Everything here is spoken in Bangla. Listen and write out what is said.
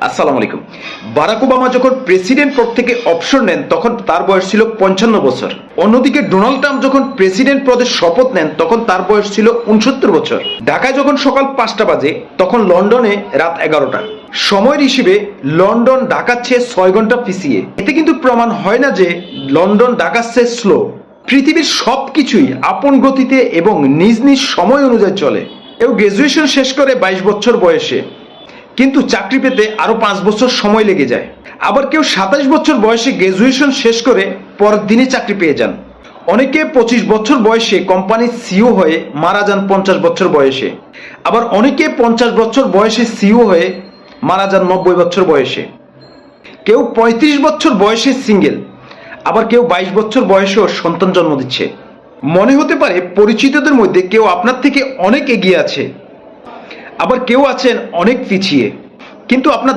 আসসালামু আলাইকুম। বারাক ওবামা যখন প্রেসিডেন্ট পদ থেকে অবসর নেন তখন তার বয়স ছিল 55 বছর। অন্যদিকে ডোনাল্ড ট্রাম্প যখন প্রেসিডেন্ট পদে শপথ নেন তখন তার বয়স ছিল 69 বছর। ঢাকায় যখন সকাল 5টা বাজে তখন লন্ডনে রাত 11টা। সময়ের হিসেবে লন্ডন ঢাকার চেয়ে 6 ঘন্টা পিছিয়ে। এতে কিন্তু প্রমাণ হয় না যে লন্ডন ঢাকার চেয়ে স্লো। পৃথিবীর সবকিছুই আপন গতিতে এবং নিজ নিজ সময় অনুযায়ী চলে। কেউ গ্রাজুয়েশন শেষ করে 22 বছর বয়সে, কিন্তু চাকরি পেতে আরো 5 বছর সময় লেগে যায়। আবার কেউ 27 বছর বয়সে গ্রাজুয়েশন শেষ করে পরের দিনে চাকরি পেয়ে যান। অনেকে 25 বছর বয়সে কোম্পানির সিইও হয়ে মারা যান 50 বছর বয়সে। আবার অনেকে 50 বছর বয়সে সিইও হয়ে মারা যান 90 বছর বয়সে। কেউ 35 বছর বয়সে সিঙ্গেল, আবার কেউ 22 বছর বয়সেও সন্তান জন্ম দিচ্ছে। মনে হতে পারে পরিচিতদের মধ্যে কেউ আপনার থেকে অনেক এগিয়ে আছে, আবার কেউ আছেন অনেক পিছিয়ে, কিন্তু আপনার